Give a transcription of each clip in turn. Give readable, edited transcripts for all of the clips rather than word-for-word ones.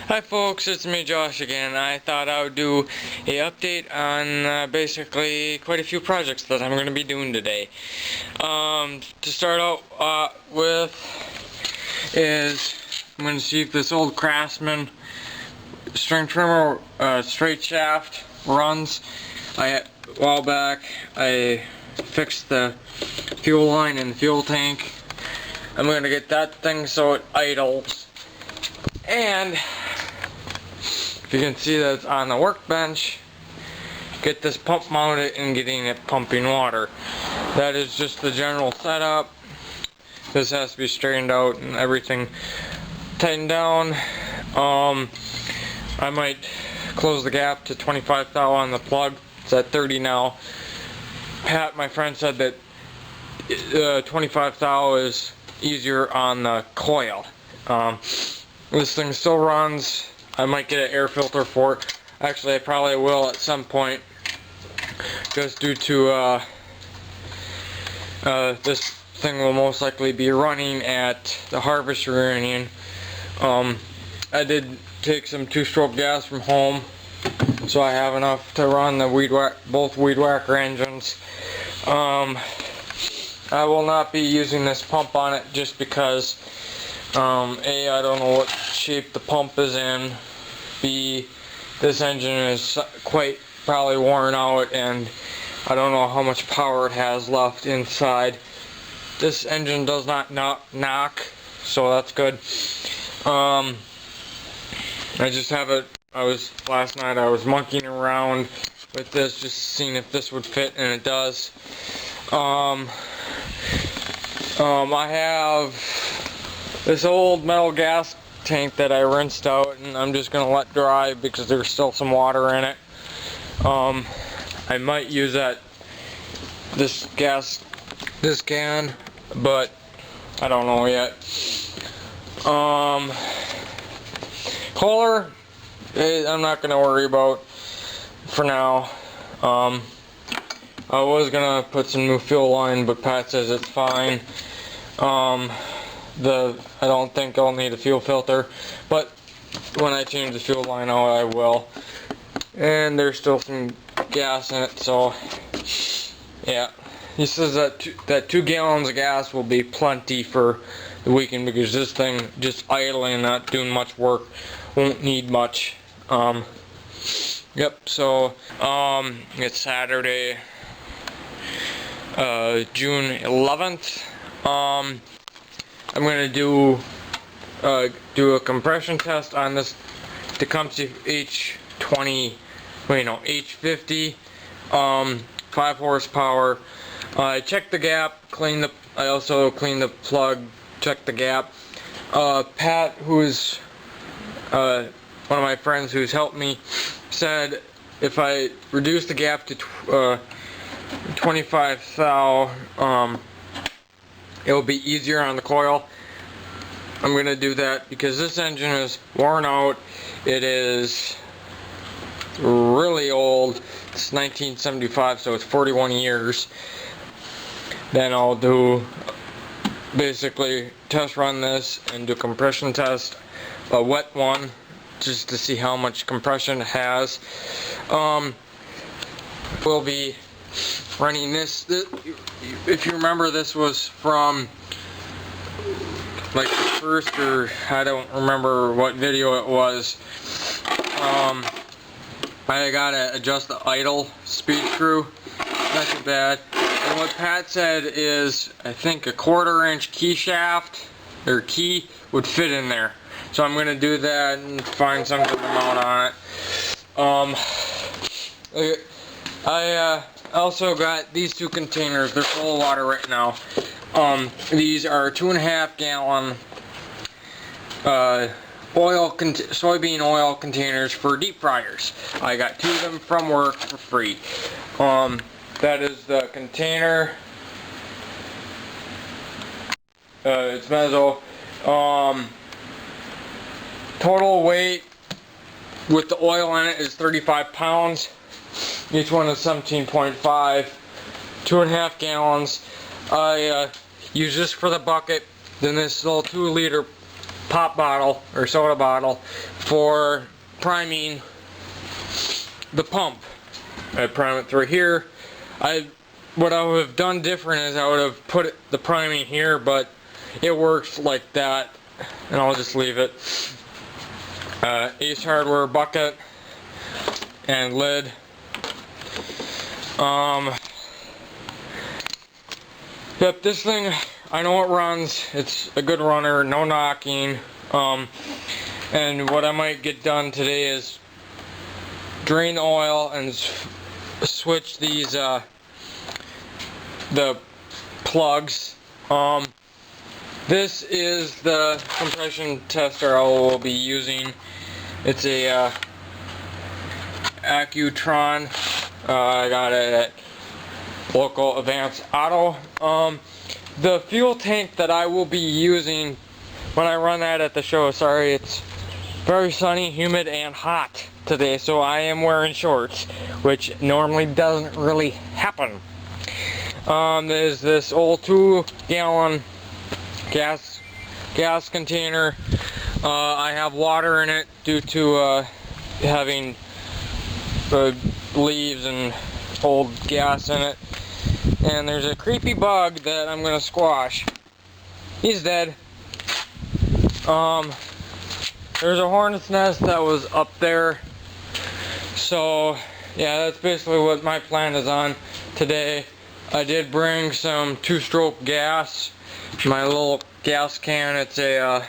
Hi folks, it's me Josh again. I thought I would do a update on basically quite a few projects that I'm going to be doing today. To start out with is I'm going to see if this old Craftsman string trimmer straight shaft runs. A while back I fixed the fuel line in the fuel tank. I'm going to get that thing so it idles. And if you can see that it's on the workbench, get this pump mounted and getting it pumping water. That is just the general setup. This has to be straightened out and everything tightened down. I might close the gap to 25 thou on the plug. It's at 30 now. Pat, my friend, said that 25 thou is easier on the coil. This thing still runs. I might get an air filter for it. Actually, I probably will at some point, just due to this thing will most likely be running at the harvest reunion. I did take some two-stroke gas from home, so I have enough to run the both weed whacker engines. I will not be using this pump on it just because A, I don't know what shape the pump is in. B, this engine is quite probably worn out and I don't know how much power it has left inside. This engine does not knock, so that's good. I just have it, last night I was monkeying around with this, just seeing if this would fit, and it does. I have this old metal gas tank that I rinsed out, and I'm just gonna let dry because there's still some water in it. I might use this can, but I don't know yet. Kohler, I'm not gonna worry about for now. I was gonna put some new fuel line, but Pat says it's fine. I don't think I'll need a fuel filter, but when I change the fuel line out, I will. And there's still some gas in it, so yeah. He says that 2 gallons of gas will be plenty for the weekend because this thing just idling and not doing much work won't need much. Yep. So it's Saturday, June 11th. I'm gonna do a compression test on this Tecumseh H50, 5 horsepower. I checked the gap, I also cleaned the plug, checked the gap. Pat, who is one of my friends who's helped me, said if I reduce the gap to 25 thou, it'll be easier on the coil. I'm gonna do that because this engine is worn out. It is really old. It's 1975, so it's 41 years. Then I'll do basically test run this and do compression test, a wet one, just to see how much compression it has. We'll be running this. If you remember, this was from like the first, or I don't remember what video it was. I gotta adjust the idle speed screw. Not too bad. And what Pat said is, I think a 1/4 inch key shaft or key would fit in there. So I'm gonna do that and find something to mount on it. I also got these 2 containers. They're full of water right now. These are 2.5 gallon soybean oil containers for deep fryers. I got 2 of them from work for free. That is the container. It's mezzo. Total weight with the oil in it is 35 pounds. Each one is 17.5. 2.5 gallons. I use this for the bucket. Then this little 2 liter pop bottle or soda bottle for priming the pump. I prime it through here. What I would have done different is I would have put the priming here, but it works like that, and I'll just leave it. Ace Hardware bucket and lid. Yep, this thing, I know it runs. It's a good runner, no knocking. And what I might get done today is drain the oil and switch these the plugs. This is the compression tester I will be using. It's a Accutron. I got it at local Advance Auto. The fuel tank that I will be using when I run that at the show, sorry, it's very sunny, humid, and hot today, so I am wearing shorts, which normally doesn't really happen. There's this old 2-gallon gas container. I have water in it due to having leaves and old gas in it. And there's a creepy bug that I'm gonna squash. He's dead. There's a hornet's nest that was up there. So yeah, that's basically what my plan is on today. I did bring some 2-stroke gas. My little gas can, it's a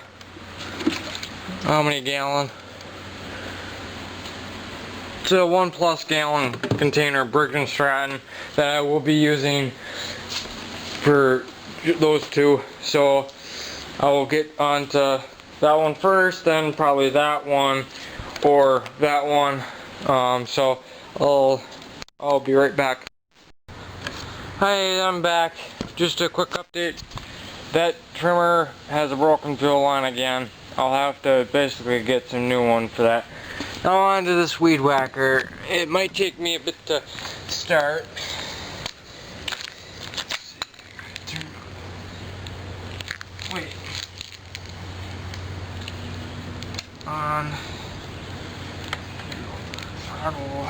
how many gallon? It's a 1+ gallon container, Briggs & Stratton, that I will be using for those two. So I will get onto that one first, then probably that one or that one. So I'll be right back. Hi, I'm back. Just a quick update. That trimmer has a broken fuel line again. I'll have to basically get some new one for that. Now on to this weed whacker. It might take me a bit to start. Wait. On. Throttle.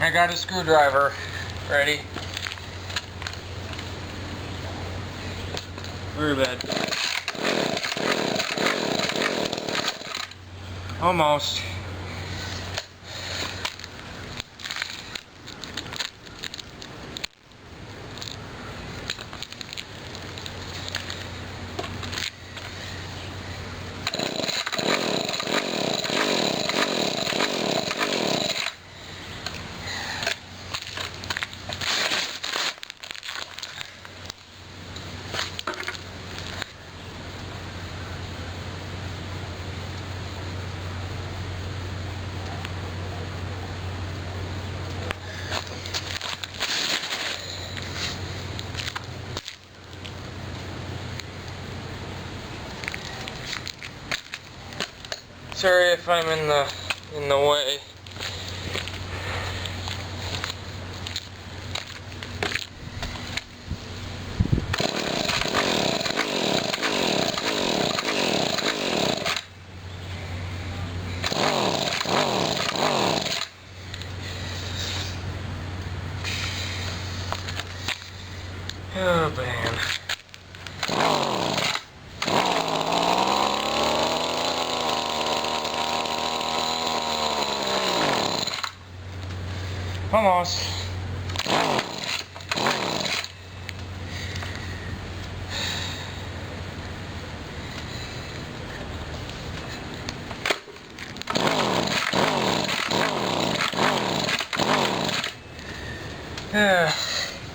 I got a screwdriver ready. Very bad. Almost. Sorry if I'm in the way. Oh man. Almost.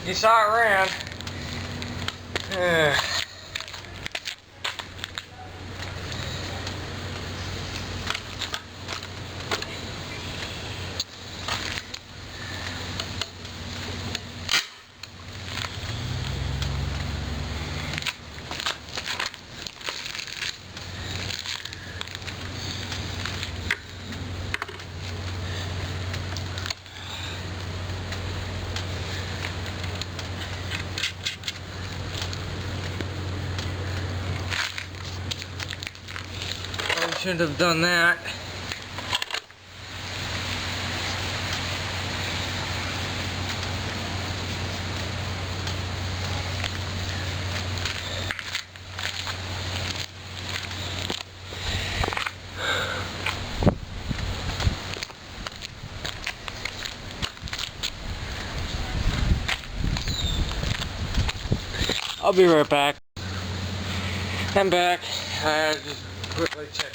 You saw it ran. shouldn't have done that. I'll be right back. I'm back. I just quickly check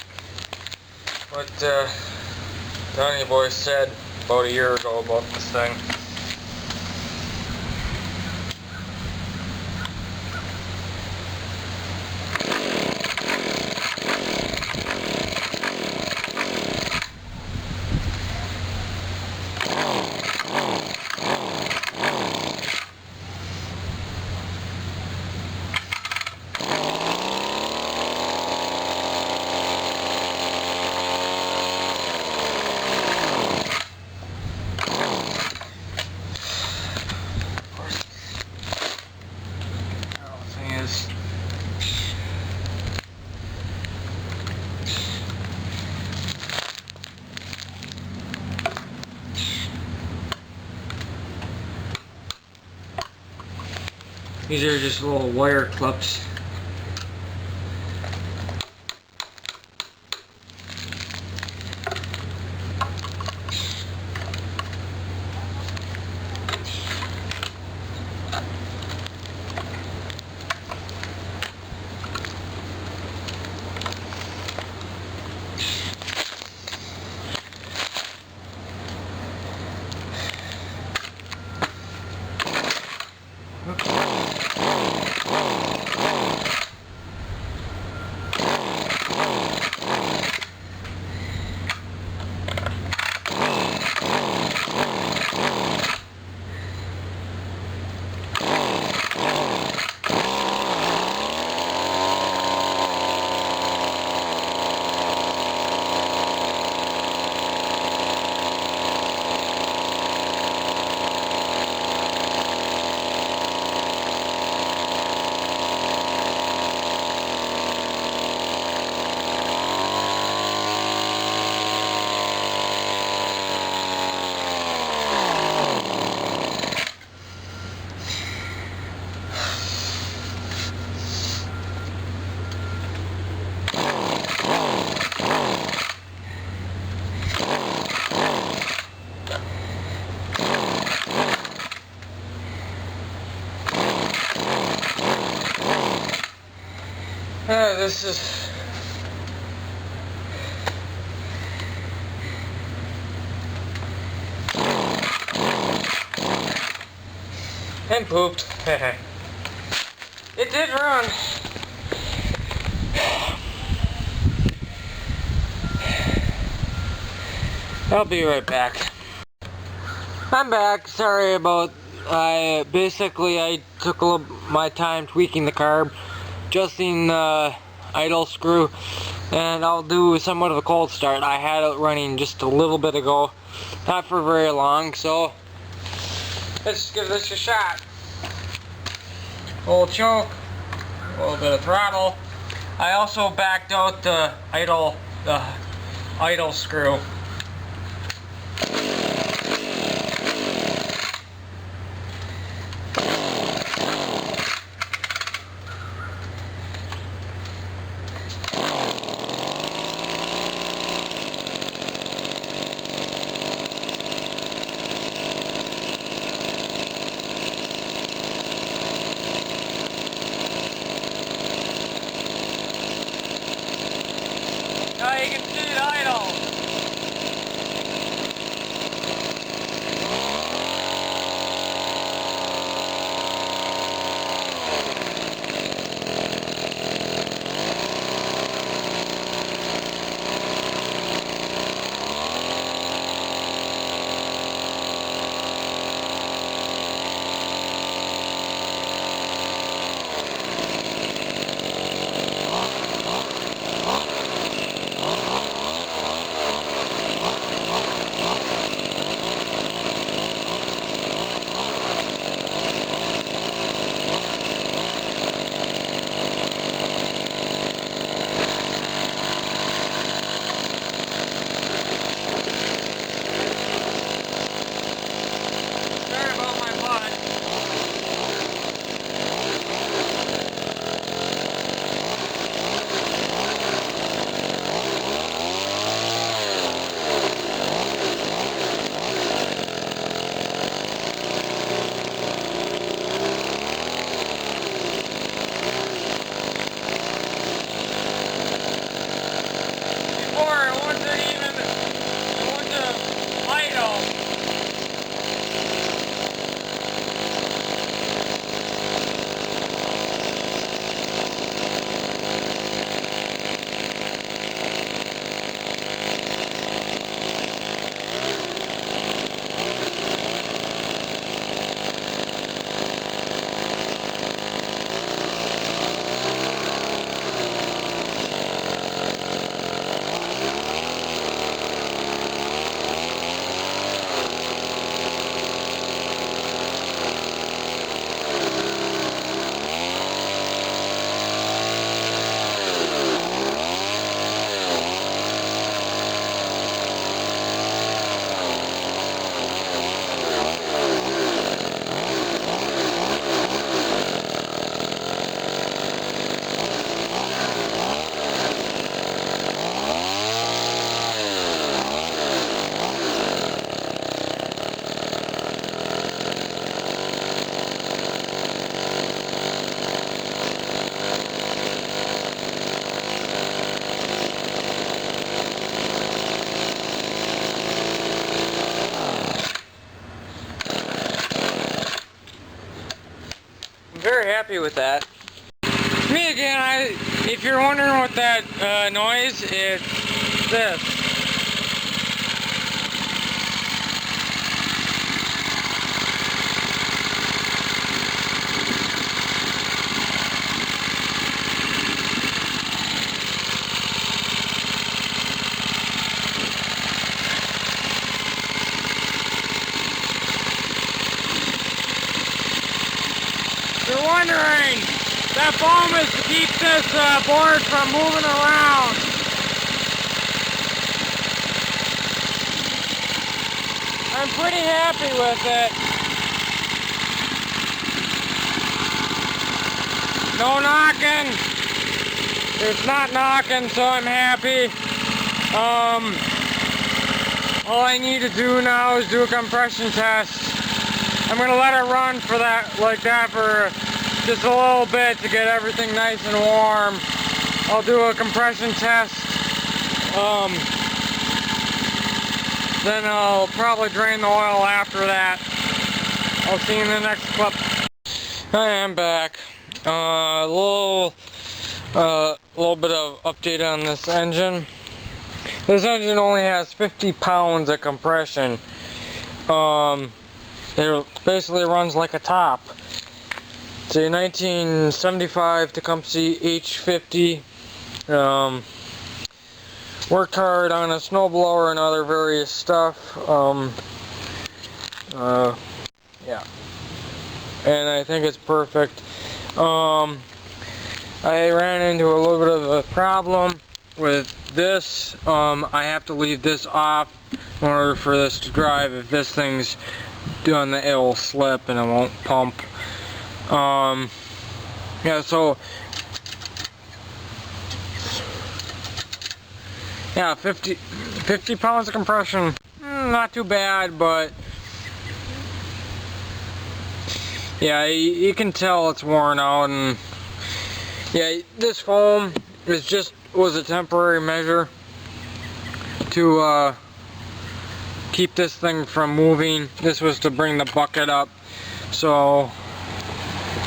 what Donnie Boy said about a year ago about this thing. These are just little wire clips. This is and pooped. It did run. I'll be right back. I'm back. Sorry about I took a little my time tweaking the carb, adjusting the idle screw, and I'll do somewhat of a cold start. I had it running just a little bit ago, not for very long, so let's give this a shot. Full choke, a little bit of throttle. I also backed out the idle screw. Now you can see it idle. happy with that. Me again, if you're wondering what that noise, it's this. If you're wondering, that foam is to keep this board from moving around. I'm pretty happy with it. No knocking. It's not knocking, so I'm happy. All I need to do now is do a compression test. I'm gonna let it run for that, like that, for just a little bit to get everything nice and warm. I'll do a compression test. Then I'll probably drain the oil after that. I'll see you in the next clip. I am back. A little bit of update on this engine. This engine only has 50 pounds of compression. It basically runs like a top. It's a 1975 Tecumseh H50. Worked hard on a snowblower and other various stuff. Yeah. And I think it's perfect. I ran into a little bit of a problem with this. I have to leave this off in order for this to drive. If this thing's done, it will slip and it won't pump. Yeah, so yeah, 50 pounds of compression, not too bad, but yeah, you can tell it's worn out. And yeah, this foam was a temporary measure to keep this thing from moving. This was to bring the bucket up, so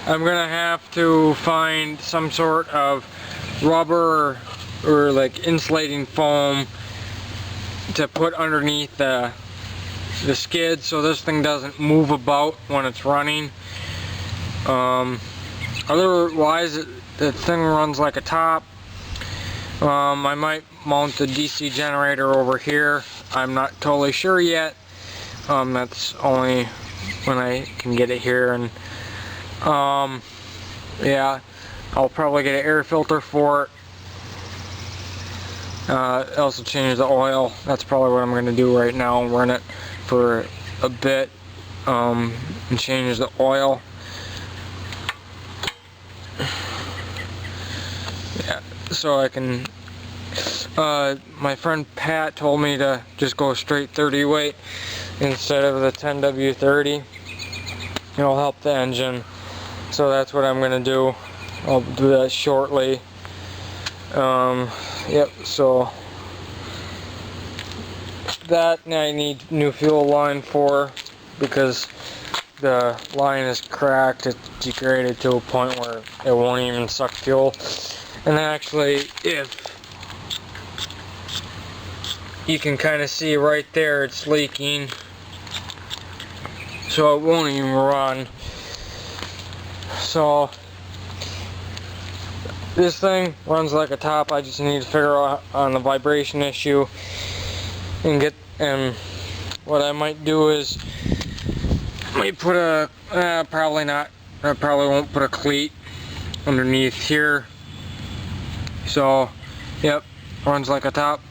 I'm gonna have to find some sort of rubber or like insulating foam to put underneath the skid so this thing doesn't move about when it's running. Otherwise, the thing runs like a top. I might mount the DC generator over here. I'm not totally sure yet. That's only when I can get it here. And yeah, I'll probably get an air filter for it. Also change the oil. That's probably what I'm going to do right now. Run it for a bit and change the oil. Yeah, so I can. My friend Pat told me to just go straight 30 weight instead of the 10W30. It'll help the engine. So that's what I'm gonna do. I'll do that shortly. Yep, so that I need new fuel line for, because the line is cracked. It's degraded to a point where it won't even suck fuel. And actually, if you can kind of see right there, it's leaking, so it won't even run. So this thing runs like a top. I just need to figure out on the vibration issue and what I might do is might put a probably not. I probably won't put a cleat underneath here. So yep, runs like a top.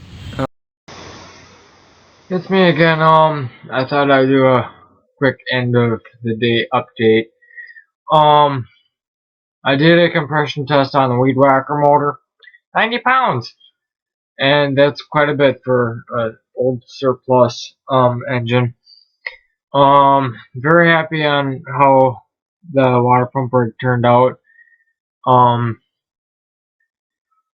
It's me again. I thought I'd do a quick end of the day update. I did a compression test on the weed whacker motor. 90 pounds, and that's quite a bit for an old surplus engine. Very happy on how the water pumper turned out. For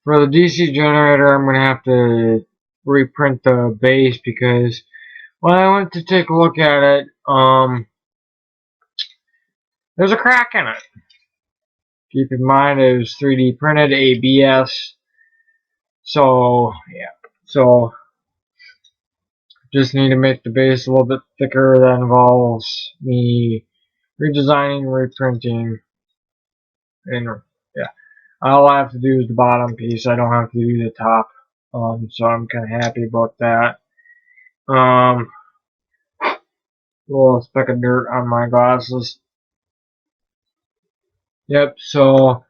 the DC generator, I'm gonna have to reprint the base, because when I went to take a look at it, there's a crack in it. Keep in mind it was 3D printed ABS. So yeah, so just need to make the base a little bit thicker. That involves me redesigning, reprinting, and yeah. All I have to do is the bottom piece. I don't have to do the top. So I'm kind of happy about that. A little speck of dirt on my glasses. Yep, so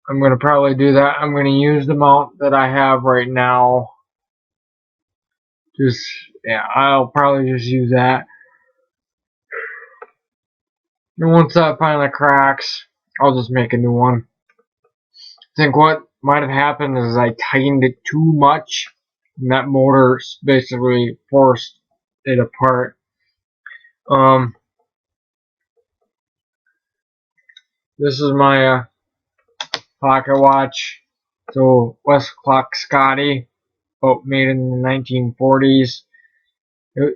I'm going to probably do that. I'm going to use the mount that I have right now. Yeah, I'll probably just use that. And once that finally cracks, I'll just make a new one. I think what might have happened is I tightened it too much, and that motor basically forced it apart. This is my pocket watch. So Westclock Scotty, made in the 1940s.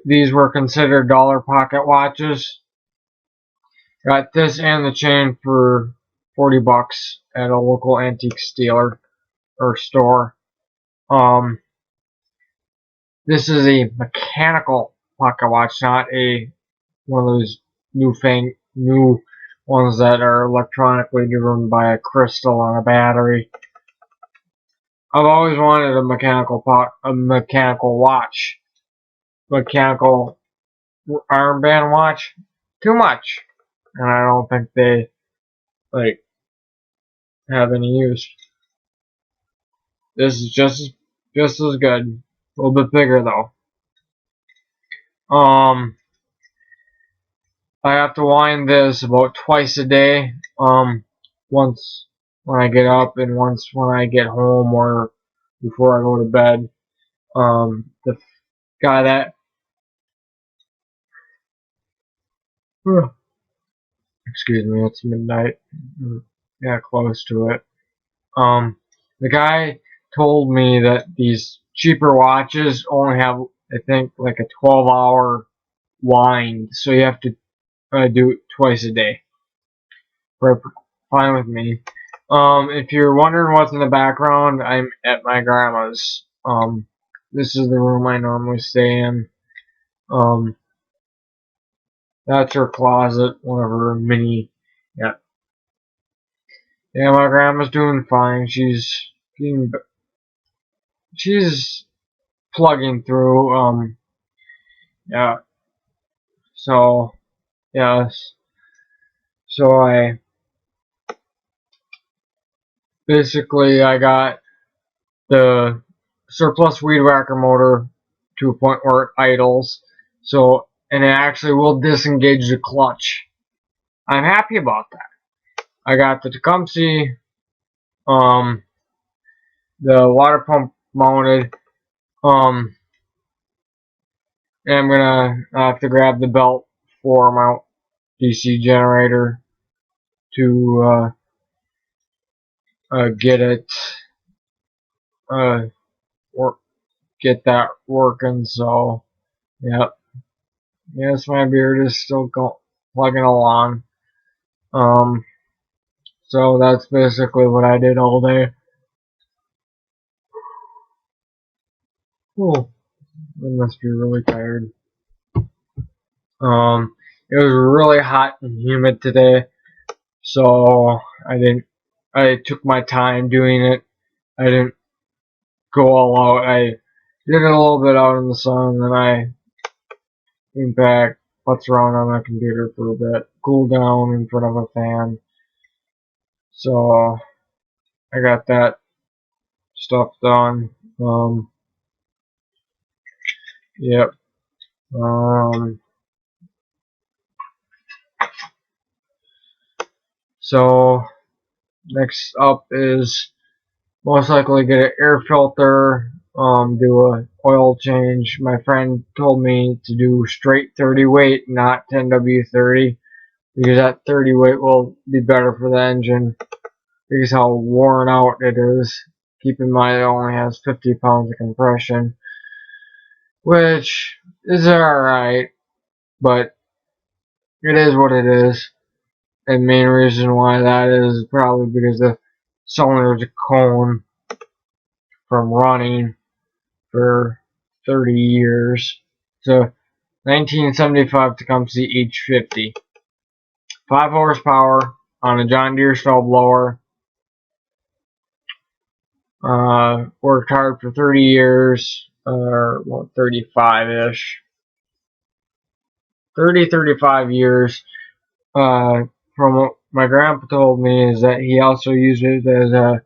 These were considered dollar pocket watches. Got this and the chain for 40 bucks at a local antique dealer or store. This is a mechanical pocket watch, not one of those new ones that are electronically driven by a crystal on a battery. I've always wanted a mechanical watch. Mechanical armband watch, too much, and I don't think they have any use. This is just as good, a little bit bigger though. I have to wind this about twice a day. Once when I get up and once when I get home or before I go to bed. The guy that excuse me, it's midnight. Yeah, close to it. The guy told me that these cheaper watches only have, I think, like a 12-hour wind, so you have to do it twice a day. Fine with me. If you're wondering what's in the background, I'm at my grandma's. This is the room I normally stay in. That's her closet, one of her mini. Yeah, yeah. My grandma's doing fine. She's plugging through. Yeah. So yes. So I got the surplus weed whacker motor to a point where it idles. So, and it actually will disengage the clutch. I'm happy about that. I got the Tecumseh, the water pump mounted, and I'm gonna have to grab the belt for my DC generator to get it get that working. So, yep. Yes, my beard is still plugging along. So that's basically what I did all day. Cool. I must be really tired. It was really hot and humid today, so I took my time doing it. I didn't go all out. I did it a little bit out in the sun, then I came back, putzed around on my computer for a bit, cooled down in front of a fan. So I got that stuff done. Yep. So next up is most likely get an air filter, do a oil change. My friend told me to do straight 30 weight, not 10W30, because that 30 weight will be better for the engine, because how worn out it is. Keep in mind it only has 50 pounds of compression, which is alright, but it is what it is. And the main reason why that is probably because the cylinder's a cone from running for 30 years. So 1975 Tecumseh H50. 5 horsepower on a John Deere stall blower. Worked hard for 30 years, or 35-ish. 35 years. From what my grandpa told me is that he also used it as a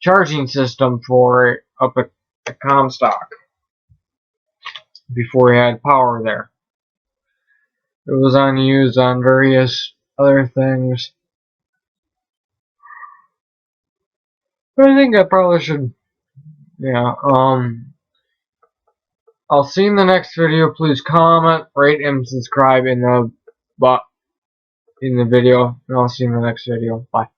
charging system for it up at Comstock before he had power there. It was unused on various other things. But I think I probably should, yeah, I'll see you in the next video. Please comment, rate, and subscribe in the video, and I'll see you in the next video. Bye.